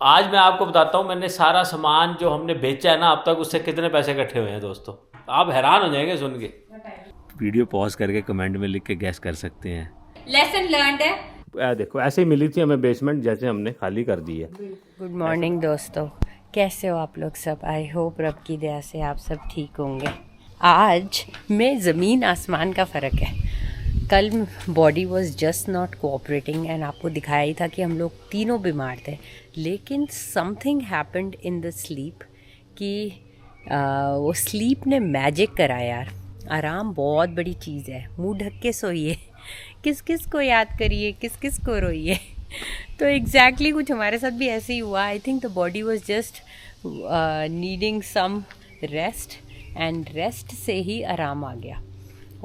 आज मैं आपको बताता हूँ मैंने सारा सामान जो हमने बेचा है ना अब तक, उससे कितने पैसे इकट्ठे हुए हैं दोस्तों। आप हैरान हो जाएंगे सुन के। वीडियो पॉज करके कमेंट में लिख के गैस कर सकते हैं। लेसन लर्नड है। देखो ऐसे ही मिली थी हमें बेसमेंट, जैसे हमने खाली कर दी है। गुड मॉर्निंग दोस्तों, कैसे हो आप लोग सब? आई होप रब की दया से आप सब ठीक होंगे। आज में ज़मीन आसमान का फ़र्क है। कल body was just not cooperating and आपको दिखाया ही था कि हम लोग तीनों बीमार थे, लेकिन something happened in the sleep कि वो स्लीप ने मैजिक करा यार। आराम बहुत बड़ी चीज़ है। मुंह ढक के सोइए, किस किस को याद करिए, किस किस को रोइए। तो एग्जैक्टली कुछ हमारे साथ भी ऐसे ही हुआ। I think the body was just needing some rest and rest से ही आराम आ गया।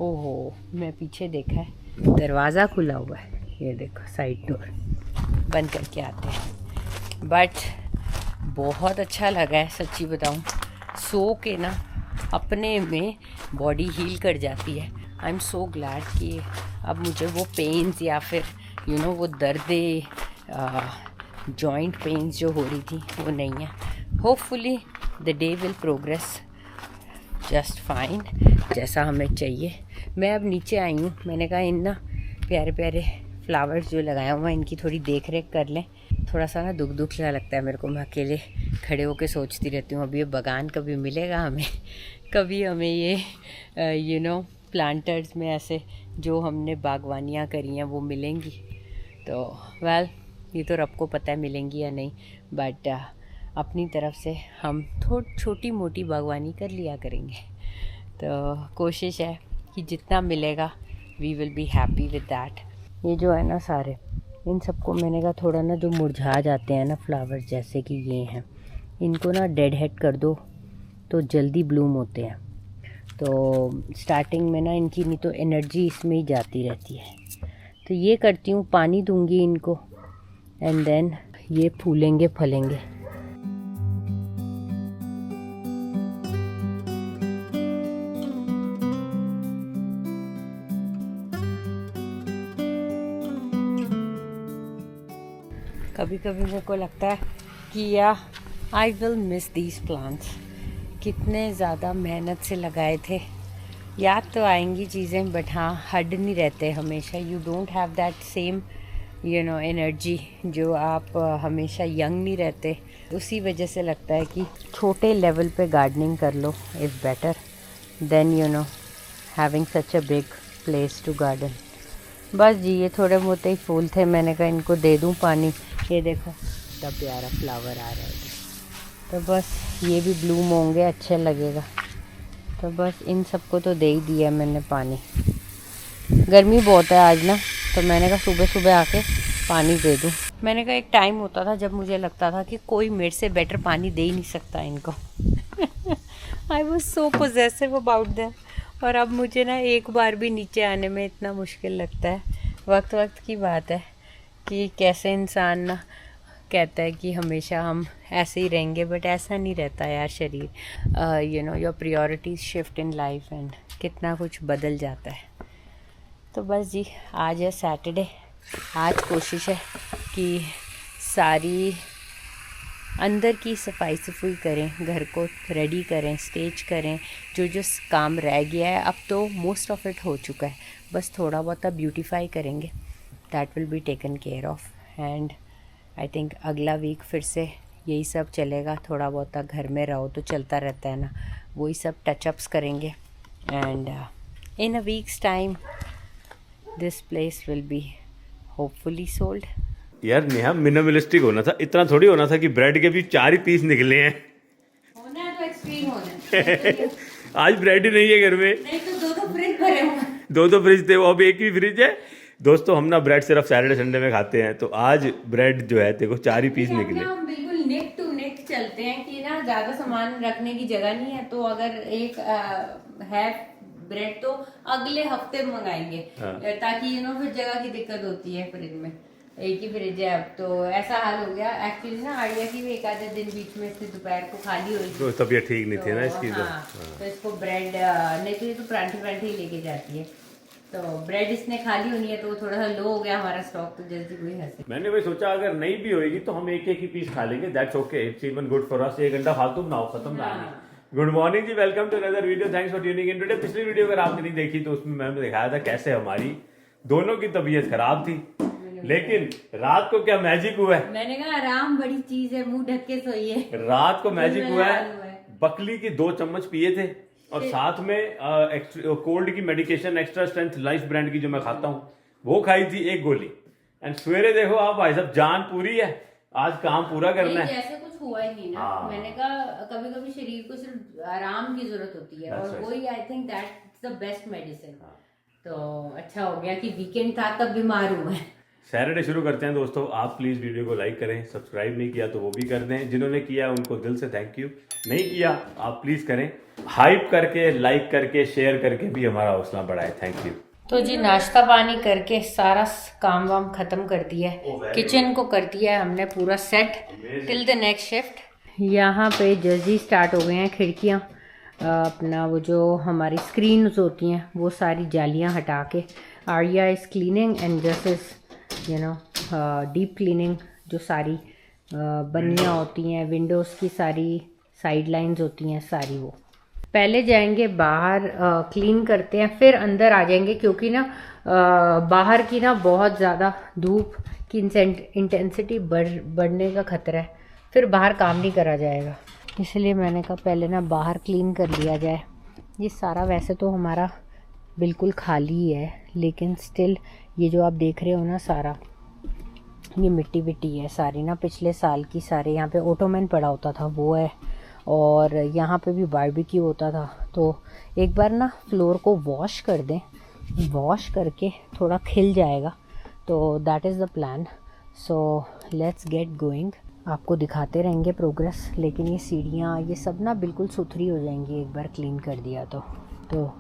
ओहो, मैं पीछे देखा है दरवाज़ा खुला हुआ है, ये देखो साइड डोर बंद करके आते हैं। बट बहुत अच्छा लगा है सच्ची बताऊँ, सो के ना अपने में बॉडी हील कर जाती है। आई एम सो ग्लैड कि अब मुझे वो पेन्स या फिर वो दर्द जॉइंट पेन्स जो हो रही थी वो नहीं है। Hopefully the day will progress just fine जैसा हमें चाहिए। मैं अब नीचे आई हूँ, मैंने कहा इन ना प्यारे प्यारे फ्लावर्स जो लगाया हुआ है इनकी थोड़ी देख रेख कर लें। थोड़ा सा ना दुख दुख सा लगता है मेरे को, मैं अकेले खड़े होकर सोचती रहती हूँ अब ये बगान कभी मिलेगा हमें, कभी हमें ये प्लांटर्स में ऐसे जो हमने बागवानियाँ करी हैं वो मिलेंगी। तो वेल ये तो रब को पता है मिलेंगी या नहीं, बट अपनी तरफ से हम थोड़ी छोटी मोटी बागवानी कर लिया करेंगे। तो कोशिश है कि जितना मिलेगा we will be happy with that. ये जो है ना सारे, इन सबको मैंने कहा थोड़ा ना जो मुरझा जाते हैं ना फ्लावर्स जैसे कि ये हैं, इनको ना डेड हेड कर दो तो जल्दी ब्लूम होते हैं। तो स्टार्टिंग में ना इनकी नहीं तो एनर्जी इसमें ही जाती रहती है। तो ये करती हूँ, पानी दूंगी इनको एंड देन ये फूलेंगे फलेंगे। कभी कभी मेरे को लगता है कि या I will miss these plants. कितने ज़्यादा मेहनत से लगाए थे। याद तो आएंगी चीज़ें, बट हाँ हड नहीं रहते हमेशा। You don't have that same energy जो आप हमेशा यंग नहीं रहते। उसी वजह से लगता है कि छोटे लेवल पे गार्डनिंग कर लो is better than having such a big place to garden. बस जी ये थोड़े मोटे ही फूल थे, मैंने कहा इनको दे दूं पानी। ये देखो कितना प्यारा फ्लावर आ रहा है, तो बस ये भी ब्लूम होंगे, अच्छे लगेगा। तो बस इन सबको तो दे ही दिया मैंने पानी। गर्मी बहुत है आज ना, तो मैंने कहा सुबह सुबह आके पानी दे दूं। मैंने कहा एक टाइम होता था जब मुझे लगता था कि कोई मेरे से बेटर पानी दे ही नहीं सकता इनको। I was so possessive about them. और अब मुझे ना एक बार भी नीचे आने में इतना मुश्किल लगता है। वक्त वक्त की बात है कि कैसे इंसान ना कहता है कि हमेशा हम ऐसे ही रहेंगे, बट ऐसा नहीं रहता यार। शरीर your priorities shift in life and कितना कुछ बदल जाता है। तो बस जी आज है सैटरडे। आज कोशिश है कि सारी अंदर की सफाई सफाई करें, घर को रेडी करें, स्टेज करें। जो जो काम रह गया है अब तो मोस्ट ऑफ इट हो चुका है, बस थोड़ा बहुत ब्यूटीफाई करेंगे। That will be taken care of and I think अगला वीक फिर से यही सब चलेगा। थोड़ा बहुत घर में रहो तो चलता रहता है ना, वही सब टचअप्स करेंगे and in a weeks time this place will be hopefully sold. यार नेहा मिनिमलिस्टिक होना था, इतना थोड़ी होना था कि ब्रेड के भी 4 ही पीस निकले हैं। होना है तो एक्सट्रीम होना है। आज ब्रेड ही नहीं है घर में। नहीं तो दो फ्रिज भरे हुए हैं। दो फ्रिज थे, वो अब एक ही फ्रिज है। दोस्तों हम ना ब्रेड सिर्फ सैटरडे संडे में खाते हैं, तो आज ब्रेड जो है देखो 4 ही पीस निकले। हम बिल्कुल नेक टू नेक चलते हैं कि ना ज्यादा सामान रखने की जगह नहीं है, तो अगर एक है ब्रेड तो अगले हफ्ते मंगाएंगे। ताकि फिर जगह की दिक्कत होती है फ्रिज में, एक ही फ्रिज है अब। तो ऐसा हाल हो गया एक्चुअली ना। आर्या की भी एक आधे दिन बीच में से दोपहर को खाली हुई तो तबीयत ठीक नहीं थी ना इसकी। हाँ, तो इसको ब्रेड नहीं तो ये तो परांठी ही लेके जाती है। तो ब्रेड इसने खा ली होनी है तो थोड़ा सा लो हो गया हमारा स्टॉक, तो जल्दी कोई हंसे। मैंने वही सोचा अगर नहीं भी होएगी तो हम एक ही पीस खा लेंगे, that's okay, it's even good for us. 1 घंटा फालतू बनाओ, खत्म ना। Good morning ji, welcome to another video, thanks for tuning in today. पिछली वीडियो अगर आपने नहीं देखी तो उसमें मैंने दिखाया था कैसे हमारी दोनों की तबीयत खराब थी, लेकिन रात को क्या मैजिक हुआ है। मैंने कहा आराम बड़ी चीज है, मुंह ढक के सोइए। रात को मैजिक हुआ है, बकली की 2 चम्मच पिए थे और साथ में कोल्ड की medication extra strength life brand की जो मैं खाता हूँ वो खाई थी 1 गोली। एंड सवेरे देखो आप भाई साहब, जान पूरी है, आज काम पूरा करना है। ऐसे कुछ हुआ ही नहीं ना। मैंने कहा कभी कभी शरीर को सिर्फ आराम की जरूरत होती है और वही I think that's the best medicine. तो अच्छा हो गया कि वीकेंड था तब बीमार हुए। सैटरडे शुरू करते हैं दोस्तों। आप प्लीज वीडियो को लाइक करें, सब्सक्राइब नहीं किया तो वो भी कर दें, जिन्होंने किया उनको दिल से थैंक यू, नहीं किया आप प्लीज करें, हाइप करके, लाइक करके, शेयर करके भी हमारा हौसला बढ़ाए, थैंक यू। तो जी नाश्ता पानी करके सारा काम वाम खत्म कर दिया है, किचन को कर दिया है हमने पूरा set till the next shift. यहाँ पे जल्दी स्टार्ट हो गए हैं खिड़कियाँ, अपना वो जो हमारी स्क्रीन्स होती हैं वो सारी जालियाँ हटा के Arya is cleaning and just is you know deep cleaning. जो सारी बनियाँ होती हैं, विंडोज़ की सारी साइड लाइन्स होती हैं सारी, वो पहले जाएंगे बाहर क्लीन करते हैं, फिर अंदर आ जाएंगे, क्योंकि ना बाहर की ना बहुत ज़्यादा धूप की इंटेंसिटी बढ़ने का खतरा है, फिर बाहर काम नहीं करा जाएगा। इसलिए मैंने कहा पहले ना बाहर क्लीन कर लिया जाए। ये सारा वैसे तो हमारा बिल्कुल खाली है, लेकिन स्टिल ये जो आप देख रहे हो ना सारा ये मिट्टी विट्टी है सारी ना, पिछले साल की सारे। यहाँ पे ऑटोमैन पड़ा होता था वो है, और यहाँ पे भी बारबेक्यू होता था। तो एक बार ना फ्लोर को वॉश कर दें, वॉश करके थोड़ा खिल जाएगा, तो that is the plan. So let's get going. आपको दिखाते रहेंगे प्रोग्रेस, लेकिन ये सीढ़ियाँ ये सब ना बिल्कुल सुथरी हो जाएंगी एक बार क्लीन कर दिया तो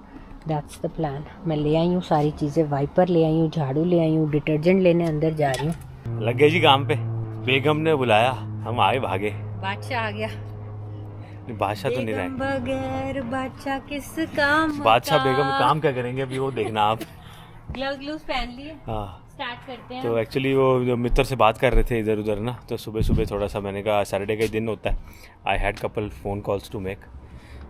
दैट्स द प्लान। मैं ले आई हूँ सारी चीज़ें, वाइपर ले आई हूँ, झाड़ू ले आई हूँ, डिटर्जेंट लेने अंदर जा रही हूँ। लग गए जी काम पे, बेगम ने बुलाया, हम आए भागे। बादशाह आ गया। बादशाह तो नहीं रहे, बगैर बादशाह किस काम, बादशाह बेगम काम क्या करेंगे अभी वो देखना आप। ग्लव्स पहन लिए, हाँ स्टार्ट करते हैं। तो एक्चुअली वो जो मित्र से बात कर रहे थे इधर उधर ना, तो सुबह सुबह थोड़ा सा मैंने कहा सैटरडे का ही दिन होता है, I had couple phone calls to make.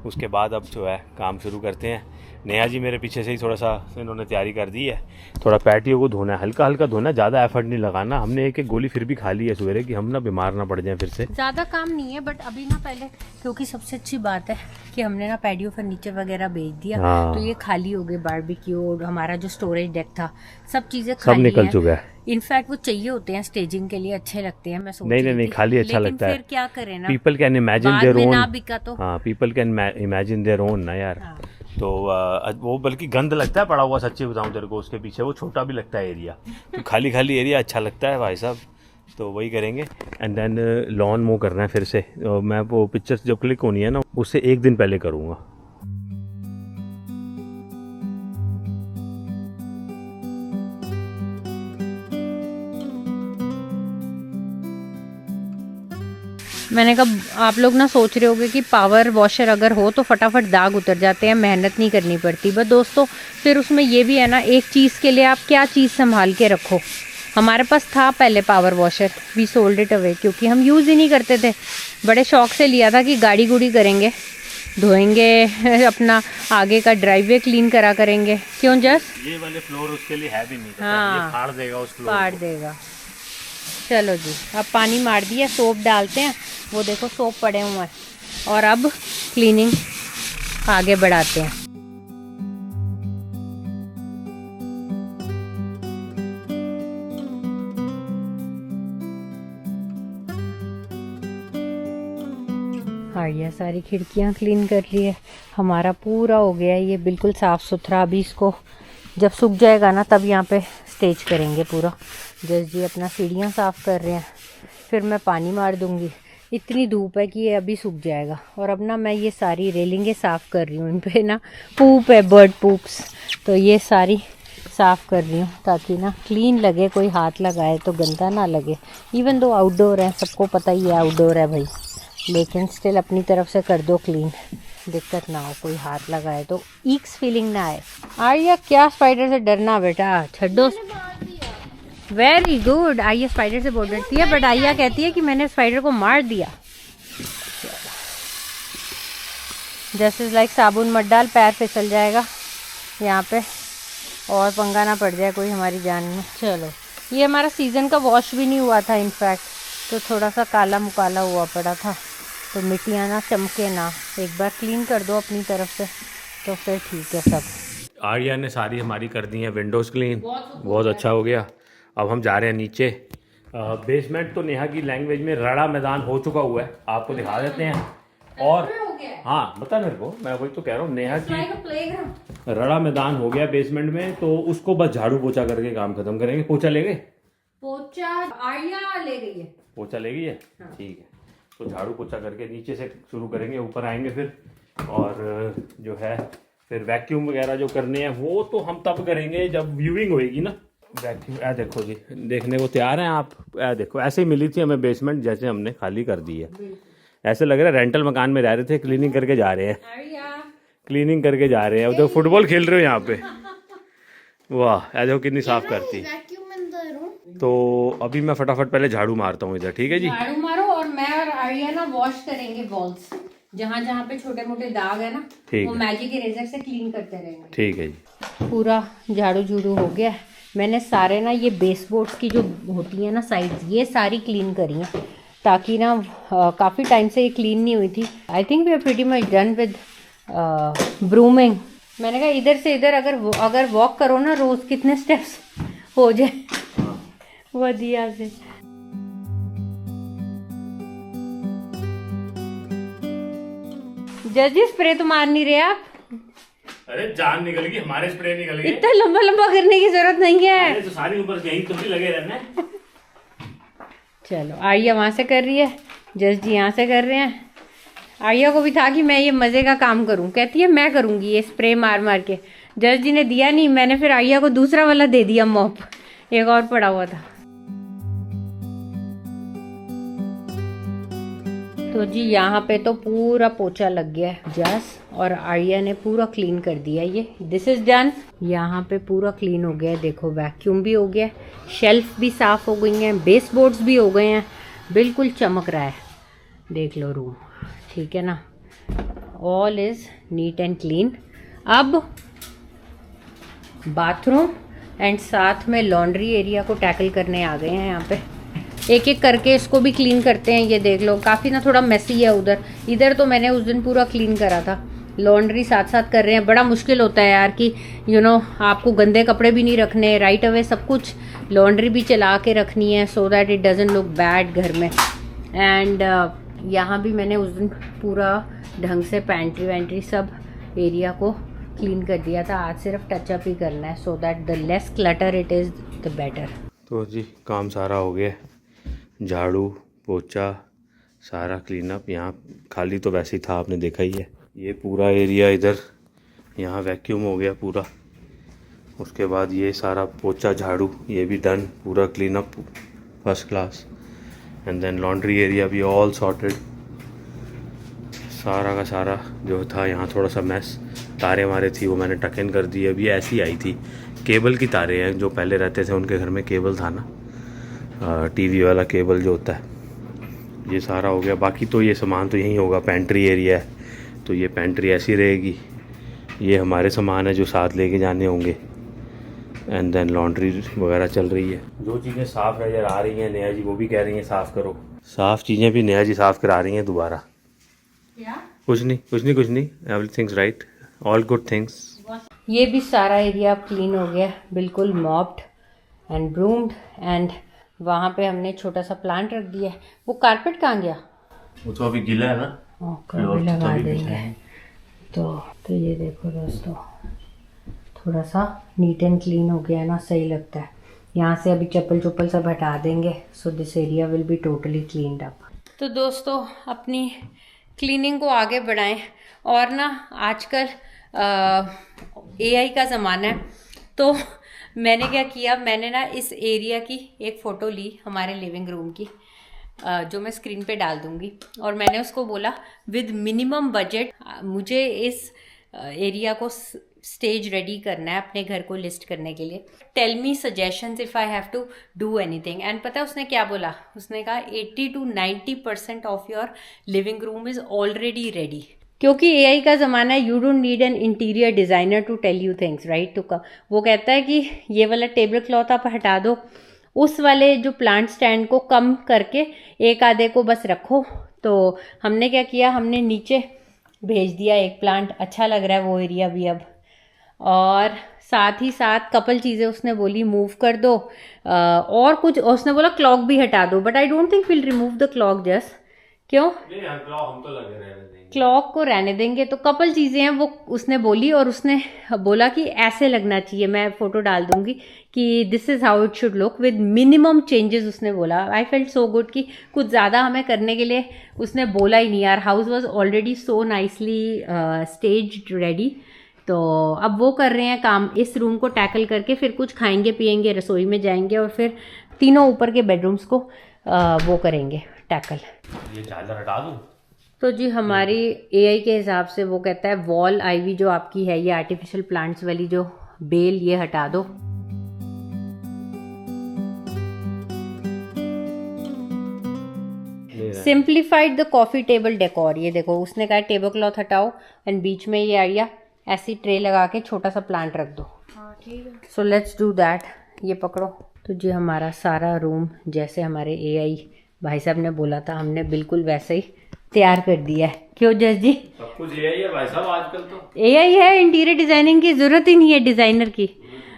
उसके बाद अब जो है काम शुरू करते हैं। नेहा जी मेरे पीछे से ही थोड़ा सा इन्होंने तैयारी कर दी है, थोड़ा पैटियो को धोना है, हल्का हल्का धोना, ज़्यादा एफर्ट नहीं लगाना। हमने एक गोली फिर भी खा ली है सवेरे कि हम ना बीमार ना पड़ जाएं फिर से। ज़्यादा काम नहीं है, बट अभी ना पहले, क्योंकि सबसे अच्छी बात है कि हमने ना पैडियो फर्नीचर वगैरह बेच दिया। हाँ। तो ये खाली हो गए, बारबेक्यू और हमारा जो स्टोरेज डेक था सब चीज़ें सब खाली निकल चुका है। इनफैक्ट वो चाहिए होते हैं स्टेजिंग के लिए, अच्छे लगते हैं। मैं सोच नहीं खाली अच्छा लगता है, फिर क्या करें ना, people can imagine their own. ना बिका तो हाँ, people can imagine their own ना यार। हाँ। तो वो बल्कि गंद लगता है पड़ा हुआ, सच्ची बताऊं तेरे को, उसके पीछे वो छोटा भी लगता है एरिया, तो खाली खाली एरिया अच्छा लगता है भाई साहब। तो वही करेंगे एंड देन लॉन मो करना है फिर से। मैं वो पिक्चर्स जब क्लिक होनी है ना उससे 1 दिन पहले करूँगा। मैंने कहा आप लोग ना सोच रहे होगे कि पावर वॉशर अगर हो तो फटाफट दाग उतर जाते हैं, मेहनत नहीं करनी पड़ती। बट दोस्तों फिर उसमें ये भी है ना, एक चीज़ के लिए आप क्या चीज़ संभाल के रखो। हमारे पास था पहले power washer, we sold it away, क्योंकि हम यूज़ ही नहीं करते थे। बड़े शौक से लिया था कि गाड़ी गुड़ी करेंगे, धोएंगे, अपना आगे का ड्राइववे क्लीन करा करेंगे। क्यों जस ये वाले फ्लोर उसके लिए है भी नहीं, हाँ, ये फाड़ देगा उस फ्लोर, फाड़ देगा। चलो जी, अब पानी मार दिया, सोप डालते हैं, वो देखो सोप पड़े हुए हैं, और अब क्लीनिंग आगे बढ़ाते हैं। हाँ, ये सारी खिड़कियाँ क्लीन कर ली है, हमारा पूरा हो गया है ये बिल्कुल साफ़ सुथरा। अभी इसको जब सूख जाएगा ना तब यहाँ पे स्टेज करेंगे पूरा। जस जी अपना सीढ़ियाँ साफ़ कर रहे हैं, फिर मैं पानी मार दूँगी। इतनी धूप है कि ये अभी सूख जाएगा। और अब ना मैं ये सारी रेलिंगें साफ़ कर रही हूँ, इन पे ना पूप है, बर्ड पूप्स, तो ये सारी साफ़ कर रही हूँ ताकि ना क्लीन लगे, कोई हाथ लगाए तो गंदा ना लगे। इवन दो आउटडोर है, सबको पता ही है आउटडोर है भाई, लेकिन स्टिल अपनी तरफ से कर दो क्लीन। दिक्कत ना हो, कोई हाथ लगाए तो ईक्स फीलिंग ना आए। आर्या क्या स्पाइडर से डरना बेटा, छड्डो। Very good. आर्या स्पाइडर से बहुत डरती है, बट आर्या कहती है कि मैंने स्पाइडर को मार दिया। जस्ट इज लाइक साबुन मत डाल, पैर फिसल जाएगा यहाँ पे, और पंगा ना पड़ जाए कोई हमारी जान में। चलो, ये हमारा सीज़न का वॉश भी नहीं हुआ था इनफैक्ट, तो थोड़ा सा काला मुकाला हुआ पड़ा था, तो मिट्टियाँ ना चमके ना, एक बार क्लीन कर दो अपनी तरफ से तो फिर ठीक है सब। आर्या ने सारी हमारी कर दी है विंडोज़ क्लीन, बहुत अच्छा हो गया। अब हम जा रहे हैं नीचे। बेसमेंट तो नेहा की लैंग्वेज में रड़ा मैदान हो चुका हुआ है, आपको दिखा देते हैं। और हाँ बता मेरे को, मैं वही तो कह रहा हूँ, नेहा की रड़ा मैदान हो गया बेसमेंट में, तो उसको बस झाड़ू पोछा करके काम खत्म करेंगे। पोछा ले गए? पोछा आर्या ले गई है। पोछा ले गई है, ठीक है। तो झाड़ू पोछा करके नीचे से शुरू करेंगे, ऊपर आएंगे फिर। और जो है फिर वैक्यूम वगैरह जो करने हैं वो तो हम तब करेंगे जब व्यूइंग होएगी ना। वैक्यूम देखो जी, देखने को तैयार हैं आप? देखो ऐसे ही मिली थी हमें बेसमेंट, जैसे हमने खाली कर दी है। ऐसे लग रहा है रेंटल मकान में रह रहे थे, क्लीनिंग करके जा रहे हैं, क्लीनिंग करके जा रहे हैं। तो फुटबॉल खेल रहे हो यहाँ पे, वाह देखो कितनी साफ करती। तो अभी मैं फटाफट पहले झाड़ू मारता हूँ इधर, ठीक है जी? झाड़ू मारो और मैं और आर्या ना वॉश करेंगे वॉल्स, जहाँ जहाँ पे छोटे मोटे दाग है ना, वो मैजिक इरेजर से क्लीन करते रहेंगे। ठीक है जी। पूरा झाड़ू झूड़ू हो गया। मैंने सारे ना ये बेसबोर्ड्स की जो होती है ना साइड्स, ये सारी क्लीन करी हैं, ताकि ना काफ़ी टाइम से ये क्लीन नहीं हुई थी। I think we are pretty much done with brooming. मैंने कहा इधर से इधर अगर वॉक करो ना रोज़, कितने स्टेप्स हो जाए वधिया से। जजी स्प्रे तो मार नहीं रहे आप? अरे जान निकल गई, हमारे स्प्रे निकल गए। इतना लंबा लंबा करने की जरूरत नहीं है। अरे तो सारी ऊपर यहीं तो भी लगे रहना। चलो, आर्या वहां से कर रही है, जस जी यहाँ से कर रहे हैं। आर्या को भी था कि मैं ये मजे का काम करूं, कहती है मैं करूंगी ये स्प्रे मार मार के। जस जी ने दिया नहीं, मैंने फिर आर्या को दूसरा वाला दे दिया मॉप, एक और पड़ा हुआ था। तो जी यहाँ पे तो पूरा पोछा लग गया है जस, और आर्या ने पूरा क्लीन कर दिया ये। This is done. यहाँ पे पूरा क्लीन हो गया है, देखो वैक्यूम भी हो गया, शेल्फ भी साफ हो गई हैं, बेस बोर्ड्स भी हो गए हैं, बिल्कुल चमक रहा है। देख लो रूम, ठीक है ना, all is neat and clean. अब बाथरूम एंड साथ में लॉन्ड्री एरिया को टैकल करने आ गए हैं। यहाँ पे एक एक करके इसको भी क्लीन करते हैं। ये देख लो काफ़ी ना थोड़ा मेसी है उधर, इधर तो मैंने उस दिन पूरा क्लीन करा था। लॉन्ड्री साथ साथ कर रहे हैं। बड़ा मुश्किल होता है यार कि आपको गंदे कपड़े भी नहीं रखने, राइट अवे सब कुछ लॉन्ड्री भी चला के रखनी है, so that it doesn't look bad घर में। एंड यहाँ भी मैंने उस दिन पूरा ढंग से पैंट्री वैंट्री सब एरिया को क्लीन कर दिया था। आज सिर्फ टचअप ही करना है, so that the less clutter it is the better. तो जी काम सारा हो गया, झाड़ू पोछा सारा क्लीन अप। यहाँ खाली तो वैसे ही था, आपने देखा ही है। ये पूरा एरिया इधर यहाँ वैक्यूम हो गया पूरा। उसके बाद ये सारा पोछा झाड़ू ये भी डन, पूरा clean up first class. And then laundry area भी ऑल सॉर्टेड, सारा का सारा जो था। यहाँ थोड़ा सा मैस, तारे वारे थी वो मैंने टक इन कर दी। अभी ऐसी आई थी, केबल की तारे हैं, जो पहले रहते थे उनके घर में केबल था ना, टीवी वाला केबल जो होता है। ये सारा हो गया। बाकी तो ये सामान तो यहीं होगा, पेंट्री एरिया है तो ये पेंट्री ऐसी रहेगी। ये हमारे सामान है जो साथ लेके जाने होंगे। एंड देन लॉन्ड्री वगैरह चल रही है। जो चीज़ें साफ़ नज़र आ रही हैं, नेहा जी वो भी कह रही हैं साफ़ करो। साफ़ चीज़ें भी नेहा जी साफ़ करा रही हैं दोबारा। कुछ नहीं, everything's right, all good things. ये भी सारा एरिया क्लीन हो गया, बिल्कुल मॉप्ड एंड ब्रूम्ड। एंड वहाँ पे हमने छोटा सा प्लांट रख दिया है। वो कारपेट कहाँ गया? वो तो अभी गीला है ना, कारपेट लगा देंगे। तो ये देखो दोस्तों, थोड़ा सा नीट एंड क्लीन हो गया है ना, सही लगता है। यहाँ से अभी चप्पल सब हटा देंगे, so this area will be totally cleaned up. तो दोस्तों अपनी क्लीनिंग को आगे बढ़ाएं। और ना आजकल AI का ज़माना है, तो मैंने क्या किया, मैंने ना इस एरिया की एक फ़ोटो ली हमारे लिविंग रूम की, जो मैं स्क्रीन पे डाल दूंगी। और मैंने उसको बोला विद मिनिमम बजट मुझे इस एरिया को स्टेज रेडी करना है अपने घर को लिस्ट करने के लिए। Tell me suggestions if I have to do anything. And पता है उसने क्या बोला? उसने कहा 80 to 90% of your living room is already ready. क्योंकि एआई का ज़माना है, you don't need an interior designer to tell you things, right? तो वो कहता है कि ये वाला टेबल क्लॉथ आप हटा दो, उस वाले जो प्लांट स्टैंड को कम करके एक आधे को बस रखो। तो हमने क्या किया, हमने नीचे भेज दिया एक प्लांट, अच्छा लग रहा है वो एरिया भी अब। और साथ ही साथ कपल चीज़ें उसने बोली मूव कर दो, और कुछ उसने बोला क्लॉक भी हटा दो, but I don't think will remove the clock. Just क्यों? नहीं, हम तो लगे रहने देंगे, क्लॉक को रहने देंगे। तो कपल चीज़ें हैं वो उसने बोली, और उसने बोला कि ऐसे लगना चाहिए, मैं फोटो डाल दूंगी कि this is how it should look with minimum changes. उसने बोला आई फेल्ट सो गुड कि कुछ ज़्यादा हमें करने के लिए उसने बोला ही नहीं यार। House was already so nicely staged ready. तो अब वो कर रहे हैं काम, इस रूम को टैकल करके फिर कुछ खाएंगे पिएंगे, रसोई में जाएंगे, और फिर तीनों ऊपर के बेडरूम्स को वो करेंगे टैकल। ये चादर हटा दूं? तो जी हमारी एआई के हिसाब से वो कहता है वॉल आईवी जो आपकी है, ये आर्टिफिशियल प्लांट्स वाली जो बेल, ये हटा दो। Simplified the coffee table decor, ये देखो उसने कहा टेबल क्लॉथ हटाओ एंड बीच में ये एरिया ऐसी ट्रे लगा के छोटा सा प्लांट रख दो। So let's do that. ये पकड़ो। तो जी हमारा सारा रूम जैसे हमारे एआई भाई साहब ने बोला था, हमने बिल्कुल वैसे ही तैयार कर दिया है। क्यों जस जी? सब कुछ एआई है भाई साहब, आजकल तो एआई है, इंटीरियर डिजाइनिंग की जरूरत ही नहीं है डिजाइनर की।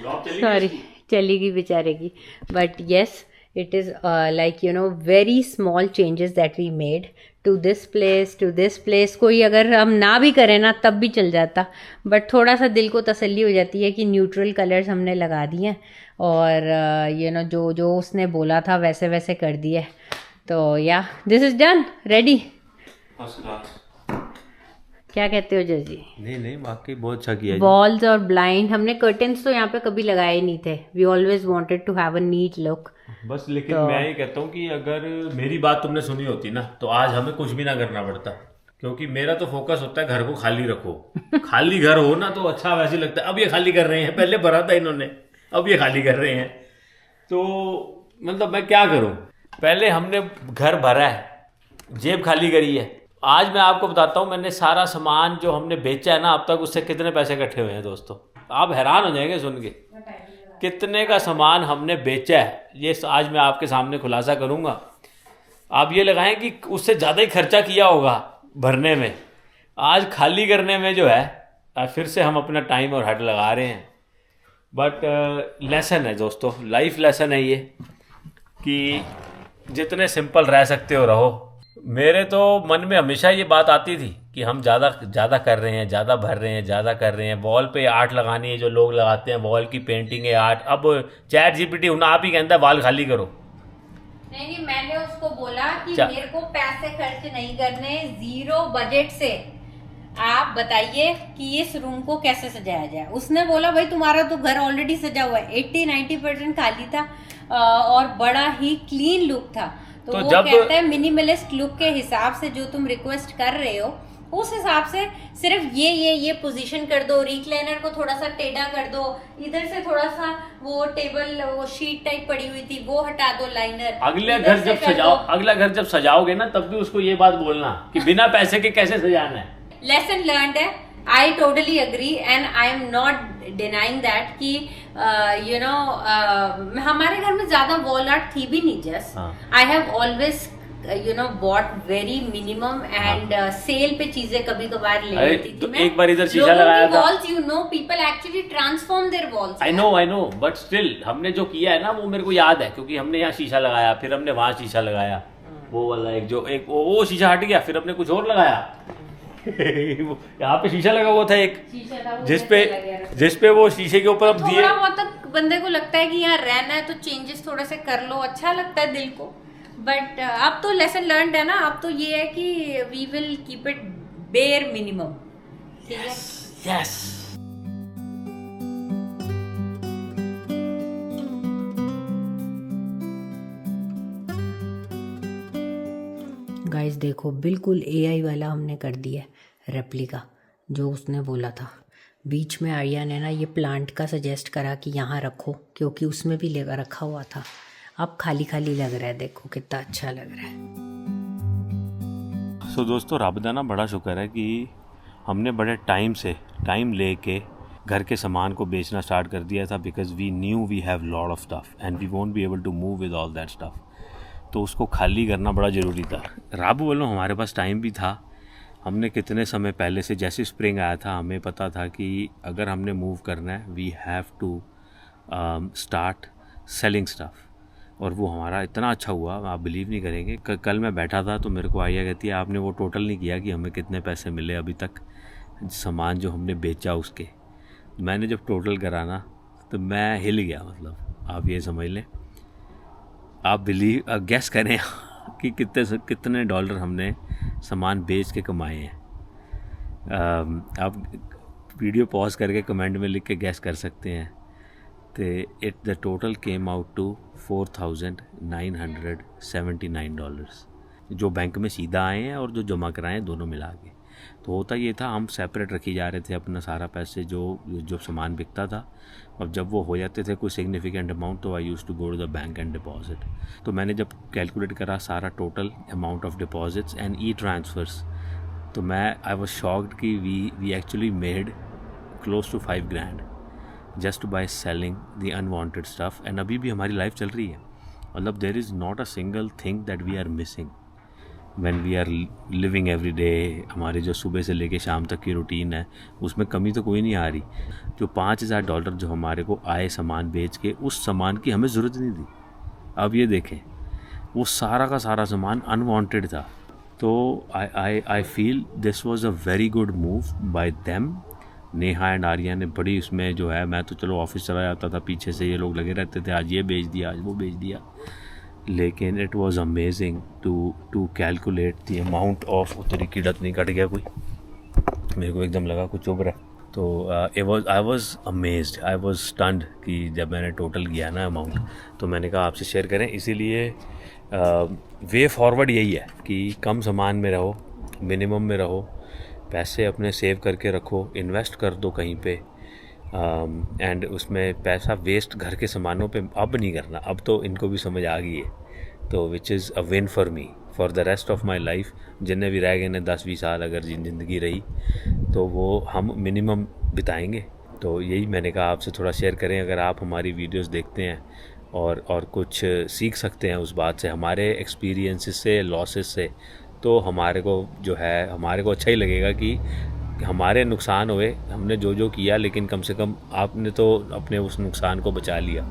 सॉरी, चली गई बेचारे की। But yes, it is like you know very small changes that we made to this place। कोई अगर हम ना भी करें ना तब भी चल जाता, बट थोड़ा सा दिल को तसल्ली हो जाती है कि न्यूट्रल कलर्स हमने लगा दिए हैं, और यू नो जो जो उसने बोला था वैसे वैसे कर दिए। तो या दिस इज डन, रेडी। क्या कहते हो जज जी? नहीं वाकई बहुत अच्छा किया। वॉल्स और ब्लाइंड, हमने कर्टन्स तो यहाँ पे कभी लगाए नहीं थे। We always wanted to have a neat look बस। लेकिन तो मैं ये कहता हूँ कि अगर मेरी बात तुमने सुनी होती ना तो आज हमें कुछ भी ना करना पड़ता, क्योंकि मेरा तो फोकस होता है घर को खाली रखो। खाली घर हो ना तो अच्छा वैसे लगता है। अब ये खाली कर रहे हैं, पहले भरा था इन्होंने, अब ये खाली कर रहे हैं। तो मतलब मैं क्या करूँ, पहले हमने घर भरा है, जेब खाली करी है। आज मैं आपको बताता हूँ मैंने सारा सामान जो हमने बेचा है ना अब तक, उससे कितने पैसे इकट्ठे हुए हैं दोस्तों। आप हैरान हो जाएंगे सुन के कितने का सामान हमने बेचा है। ये आज मैं आपके सामने खुलासा करूँगा। आप ये लगाएं कि उससे ज़्यादा ही खर्चा किया होगा भरने में, आज खाली करने में जो है फिर से हम अपना टाइम और हट लगा रहे हैं। बट लेसन है दोस्तों, लाइफ लेसन है ये, कि जितने सिंपल रह सकते हो रहो। मेरे तो मन में हमेशा ये बात आती थी कि हम ज़्यादा कर रहे हैं, ज़्यादा भर रहे हैं, ज़्यादा कर रहे हैं। वॉल पे आर्ट लगानी है, जो लोग लगाते हैं वॉल की पेंटिंग है आर्ट। अब चैट जीपीटी हूं आप ही कहता है वॉल खाली करो। नहीं, मैंने उसको बोला कि मेरे को पैसे खर्च नहीं करने, जीरो बजट से आप बताइए कि इस रूम को कैसे सजाया जाए। उसने बोला भाई तुम्हारा तो घर ऑलरेडी सजा हुआ है, 80-90% खाली था और बड़ा ही क्लीन लुक था। तो वो कहता है मिनिमलिस्ट लुक के हिसाब से जो तुम रिक्वेस्ट कर रहे हो उस हिसाब से सिर्फ ये पोजीशन कर दो, रिक्लाइनर को थोड़ा सा टेढ़ा कर दो, इधर से थोड़ा सा वो टेबल वो शीट टाइप पड़ी हुई थी वो हटा दो, लाइनर। अगला घर जब सजाओगे ना तब भी उसको ये बात बोलना कि बिना पैसे के कैसे सजाना है। लेसन लर्नड है। I totally agree and I am not denying that कि यू नो हमारे घर में ज्यादा वॉल आर्ट थी भी नहीं। Just I have always you know bought very minimum and sale पे चीजें कभी कभार ले लेती थी मैं। एक बार इधर शीशा लगाया था। Walls you know people actually transform their walls. I know but still हमने जो किया है ना वो मेरे को याद है, क्योंकि हमने यहाँ शीशा लगाया, फिर हमने वहां शीशा लगाया, वो वाला एक वो शीशा हट गया, फिर हमने कुछ और लगाया। यहाँ पे शीशा लगा हुआ था एक, जिसपे वो शीशे के ऊपर अब दिए। थोड़ा बहुत बंदे को लगता है कि यहाँ रहना है तो चेंजेस थोड़े से कर लो, अच्छा लगता है दिल को। बट अब तो लेसन लर्नड है ना, अब तो ये है कि we will keep it bare minimum. ठीक है, यस। देखो बिल्कुल एआई वाला हमने कर दिया रेप्लिका जो उसने बोला था। बीच में आर्या ने ना ये प्लांट का सजेस्ट करा कि यहाँ रखो, क्योंकि उसमें भी लेकर रखा हुआ था। अब खाली खाली लग रहा है, देखो कितना अच्छा लग रहा है। सो दोस्तों, रब दा ना बड़ा शुक्र है कि हमने बड़े टाइम लेके घर के सामान को बेचना स्टार्ट कर दिया था, because we knew we have lot of stuff and we won't be able to move with all that stuff. तो उसको खाली करना बड़ा ज़रूरी था। रब बोलो हमारे पास टाइम भी था। हमने कितने समय पहले से, जैसे स्प्रिंग आया था, हमें पता था कि अगर हमने मूव करना है we have to start selling stuff. और वो हमारा इतना अच्छा हुआ, आप बिलीव नहीं करेंगे। कल मैं बैठा था तो मेरे को आइया कहती है आपने वो टोटल नहीं किया कि हमें कितने पैसे मिले अभी तक सामान जो हमने बेचा उसके। मैंने जब टोटल करा ना तो मैं हिल गया, मतलब आप ये समझ लें। आप गैस करें कि कितने डॉलर हमने सामान बेच के कमाए हैं। आप वीडियो पॉज करके कमेंट में लिख के गैस कर सकते हैं। तो the total came out to $4,979 जो बैंक में सीधा आए हैं और जो जमा कराए हैं दोनों मिला के। तो होता ये था, हम सेपरेट रखी जा रहे थे अपना सारा पैसे जो सामान बिकता था। अब जब वो हो जाते थे कोई सिग्निफिकेंट अमाउंट तो I use to go to the bank and deposit. तो मैंने जब कैलकुलेट करा सारा total amount of deposits and e transfers, तो आई वॉज शॉक्ड कि we actually made close to 5 grand just by selling the unwanted stuff. And अभी भी हमारी लाइफ चल रही है, मतलब there is not a single thing that we are missing when we are living every day. हमारी जो सुबह से लेके शाम तक की रूटीन है उसमें कमी तो कोई नहीं आ रही। जो $5,000 जो हमारे को आए सामान बेच के, उस सामान की हमें ज़रूरत नहीं थी। अब ये देखें, वो सारा का सारा सामान अनवांटेड था। तो I feel this was a very good move by them. Neha and Arya ने बड़ी उसमें जो है, मैं तो चलो ऑफिस चला जाता था, पीछे से ये लोग लगे रहते थे, आज ये बेच दिया, आज वो बेच दिया। लेकिन it was amazing to calculate the amount of. उतरी कीड़त नहीं कट गया कोई, मेरे को एकदम लगा कुछ चुभ रहा। तो I was amazed, I was stunned कि जब मैंने टोटल किया ना अमाउंट, तो मैंने कहा आपसे शेयर करें। इसीलिए वे फॉरवर्ड यही है कि कम सामान में रहो, मिनिमम में रहो, पैसे अपने सेव करके रखो, इन्वेस्ट कर दो कहीं पे, एंड उसमें पैसा वेस्ट घर के सामानों पे अब नहीं करना। अब तो इनको भी समझ आ गई है, तो which is a win for me for the rest of my life. जिन्हें भी रह गए ने 10-20 साल अगर ज़िंदगी रही तो वो हम मिनिमम बिताएंगे। तो यही मैंने कहा आपसे थोड़ा शेयर करें। अगर आप हमारी वीडियोस देखते हैं और कुछ सीख सकते हैं उस बात से, हमारे एक्सपीरियंसेस से, लॉसेस से, तो हमारे को जो है, हमारे को अच्छा ही लगेगा कि हमारे नुकसान हुए, हमने जो किया, लेकिन कम से कम आपने तो अपने उस नुकसान को बचा लिया।